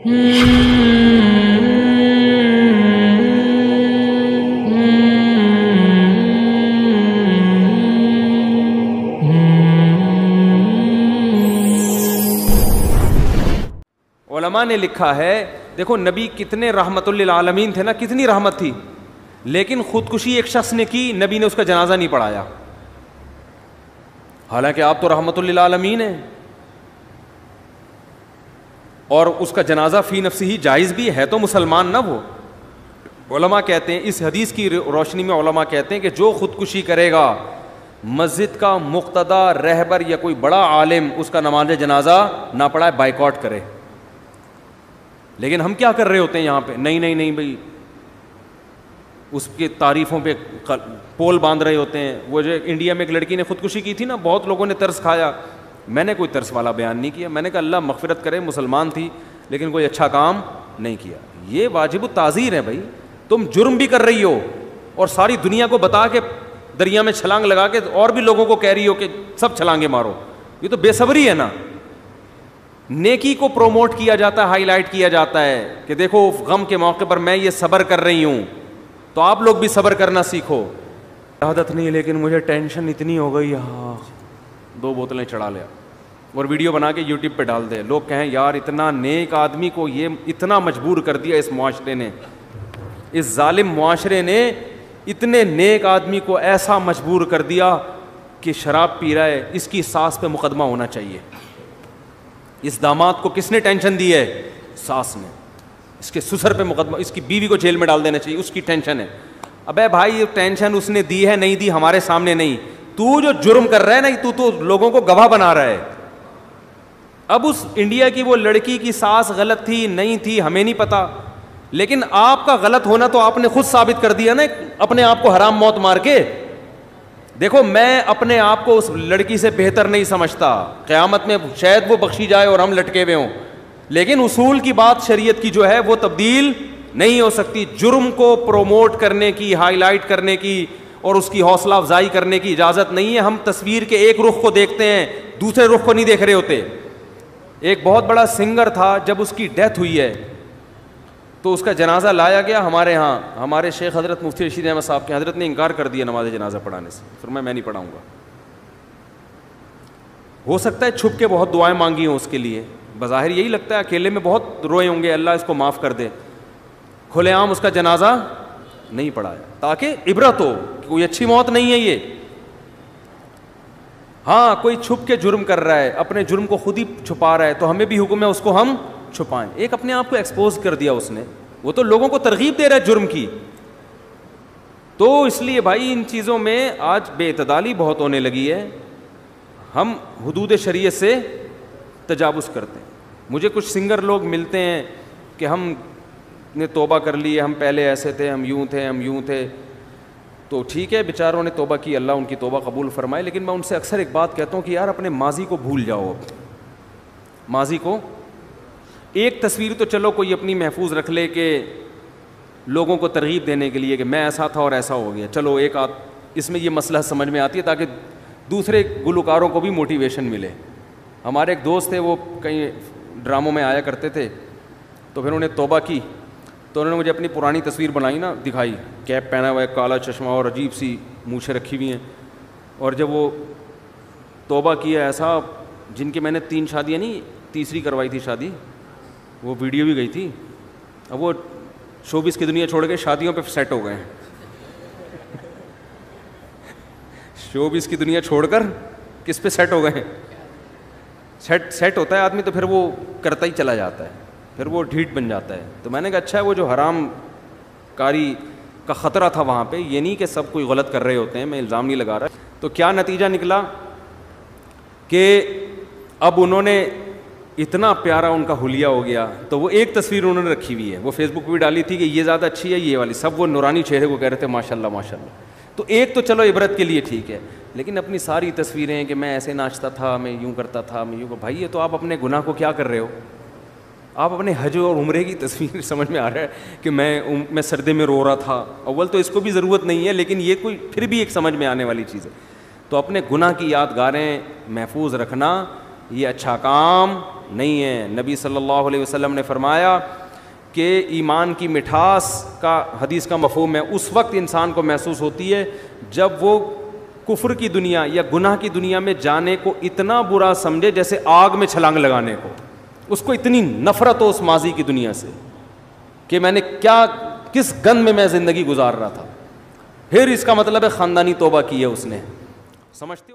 علماء نے لکھا ہے، دیکھو نبی کتنے رحمت للعالمین تھے نا، کتنی رحمت تھی، لیکن خودکشی ایک شخص نے کی، نبی نے اس کا جنازہ نہیں پڑھایا، حالانکہ آپ تو رحمت للعالمین ہیں، اور اس کا جنازہ فی نفسی ہی جائز بھی ہے، تو مسلمان نہ وہ۔ علماء کہتے ہیں، اس حدیث کی روشنی میں علماء کہتے ہیں کہ جو خودکشی کرے گا، مسجد کا مقتدی رہبر یا کوئی بڑا عالم اس کا نماز جنازہ نہ پڑھائے، بائیکاٹ کرے۔ لیکن ہم کیا کر رہے ہوتے ہیں یہاں پہ، نہیں بھائی، اس کی تعریفوں پہ پول باندھ رہے ہوتے ہیں۔ وہ جو انڈیا میں ایک لڑکی نے خودکشی کی تھی نا، بہت لوگوں نے ترس کھایا، میں نے کوئی ترس والا بیان نہیں کیا، میں نے کہا اللہ مغفرت کرے، مسلمان تھی لیکن کوئی اچھا کام نہیں کیا۔ یہ واجب التعزیر ہے بھائی، تم جرم بھی کر رہی ہو اور ساری دنیا کو بتا کے دریا میں چھلانگ لگا کے اور بھی لوگوں کو کہہ رہی ہو کہ سب چھلانگیں مارو، یہ تو بے صبری ہے نا۔ نیکی کو پروموٹ کیا جاتا ہے، ہائی لائٹ کیا جاتا ہے کہ دیکھو غم کے موقع پر میں یہ صبر کر رہی ہوں، تو آپ لوگ بھی صبر کرنا سیکھو۔ عادت نہیں لیکن مجھے ٹینشن اتنی ہو گئی، 2 بوتلیں چڑھا لیا اور ویڈیو بنا کے یوٹیوب پہ ڈال دے، لوگ کہیں یار اتنا نیک آدمی کو یہ اتنا مجبور کر دیا اس معاشرے نے، اس ظالم معاشرے نے اتنے نیک آدمی کو ایسا مجبور کر دیا کہ شراب پی رہا ہے، اس کی ساس پہ مقدمہ ہونا چاہیے۔ اس داماد کو کس نے ٹینشن دی ہے؟ ساس نے۔ اس کے سسر پہ مقدمہ، اس کی بیوی کو جیل میں ڈال دینا چاہیے، اس کی ٹینشن ہے۔ ابے بھائی یہ ٹینشن اس نے دی ہے، نہیں دی ہمارے سامنے نہیں، تو جو جرم کر رہا ہے نا، تو لوگوں کو گواہ بنا رہا ہے۔ اب اس انڈیا کی وہ لڑکی کی ساس غلط تھی نہیں تھی ہمیں نہیں پتا، لیکن آپ کا غلط ہونا تو آپ نے خود ثابت کر دیا نا اپنے آپ کو حرام موت مار کے۔ دیکھو میں اپنے آپ کو اس لڑکی سے بہتر نہیں سمجھتا، قیامت میں شاید وہ بخشی جائے اور ہم لٹکے ہوئے ہوں، لیکن اصول کی بات شریعت کی جو ہے وہ تبدیل نہیں ہو سکتی۔ جرم کو پروموٹ کرنے کی، ہائی لائٹ کرنے کی اور اس کی حوصلہ افزائی کرنے کی اجازت نہیں ہے۔ ہم تصویر کے ایک رخ کو دیکھتے ہیں، دوسرے رخ کو نہیں دیکھ رہے ہوتے۔ ایک بہت بڑا سنگر تھا، جب اس کی ڈیتھ ہوئی ہے تو اس کا جنازہ لایا گیا ہمارے ہاں، ہمارے شیخ حضرت مفتی رشید احمد صاحب کے، حضرت نے انکار کر دیا نماز جنازہ پڑھانے سے، فرمایا میں نہیں پڑھاؤں گا۔ ہو سکتا ہے چھپ کے بہت دعائیں مانگی ہوں اس کے لیے، بظاہر یہی لگتا ہے اکیلے میں بہت روئے ہوں گے اللہ اس کو معاف کر دے، کھلے عام اس کا جنازہ نہیں پڑھایا تاکہ عبرت ہو، کوئی اچھی موت نہیں ہے یہ۔ ہاں کوئی چھپ کے جرم کر رہا ہے، اپنے جرم کو خود ہی چھپا رہا ہے، تو ہمیں بھی حکم ہے اس کو ہم چھپائیں۔ ایک اپنے آپ کو ایکسپوز کر دیا اس نے، وہ تو لوگوں کو ترغیب دے رہا ہے جرم کی۔ تو اس لیے بھائی ان چیزوں میں آج بے اعتدالی بہت ہونے لگی ہے، ہم حدود شریعت سے تجاوز کرتے ہیں۔ مجھے کچھ سنگر لوگ ملتے ہیں کہ ہم نے توبہ کر لی ہے، ہم پہلے ایسے تھے، ہم یوں تھے، ہم یوں تھے، تو ٹھیک ہے بیچاروں نے توبہ کی، اللہ ان کی توبہ قبول فرمائے، لیکن میں ان سے اکثر ایک بات کہتا ہوں کہ یار اپنے ماضی کو بھول جاؤ۔ اب ماضی کو، ایک تصویر تو چلو کوئی اپنی محفوظ رکھ لے کہ لوگوں کو ترغیب دینے کے لیے کہ میں ایسا تھا اور ایسا ہو گیا، چلو ایک آدھ اس میں یہ مسئلہ سمجھ میں آتی ہے تاکہ دوسرے گلوکاروں کو بھی موٹیویشن ملے۔ ہمارے ایک دوست تھے، وہ کہیں ڈراموں میں آیا کرتے تھے، تو پھر انہوں نے توبہ کی، تو انہوں نے مجھے اپنی پرانی تصویر بنائی نا، دکھائی، کیپ پہنا ہوا ہے، کالا چشمہ اور عجیب سی مونچھیں رکھی ہوئی ہیں، اور جب وہ توبہ کیا ایسا، جن کی میں نے 3 شادیاں نہیں، تیسری کروائی تھی شادی، وہ ویڈیو بھی گئی تھی، اب وہ شوبز کی دنیا چھوڑ کے شادیوں پہ سیٹ ہو گئے ہیں، شوبز کی دنیا چھوڑ کر کس پہ سیٹ ہو گئے ہیں؟ سیٹ ہوتا ہے آدمی تو پھر وہ کرتا ہی چلا جاتا ہے، پھر وہ ڈھیٹ بن جاتا ہے۔ تو میں نے کہا اچھا ہے، وہ جو حرام کاری کا خطرہ تھا وہاں پہ، یہ نہیں کہ سب کوئی غلط کر رہے ہوتے ہیں، میں الزام نہیں لگا رہا۔ تو کیا نتیجہ نکلا کہ اب انہوں نے اتنا پیارا ان کا حلیہ ہو گیا، تو وہ ایک تصویر انہوں نے رکھی ہوئی ہے، وہ فیس بک پہ بھی ڈالی تھی کہ یہ زیادہ اچھی ہے یہ والی، سب وہ نورانی چہرے کو کہہ رہے تھے ماشاء اللہ ماشاء اللہ۔ تو ایک تو چلو عبرت کے لیے ٹھیک ہے، لیکن اپنی ساری تصویریں کہ میں ایسے ناچتا تھا، میں یوں کرتا تھا، میں یوں، بھائی یہ تو آپ اپنے گناہ کو کیا کر رہے ہو؟ آپ اپنے حج اور عمرے کی تصویر سمجھ میں آ رہا ہے کہ میں سردی میں رو رہا تھا، اول تو اس کو بھی ضرورت نہیں ہے، لیکن یہ کوئی پھر بھی ایک سمجھ میں آنے والی چیز ہے۔ تو اپنے گناہ کی یادگاریں محفوظ رکھنا یہ اچھا کام نہیں ہے. نبی صلی اللہ علیہ وسلم نے فرمایا کہ ایمان کی مٹھاس کا حدیث کا مفہوم ہے اس وقت انسان کو محسوس ہوتی ہے جب وہ کفر کی دنیا یا گناہ کی دنیا میں جانے کو اتنا برا سمجھے جیسے آگ میں چھلانگ لگانے کو. اس کو اتنی نفرت ہو اس ماضی کی دنیا سے کہ میں نے کس گند میں زندگی گزار رہا تھا. پھر اس کا مطلب ہے خاندانی توبہ کی ہے اس نے. سمجھتے ہو؟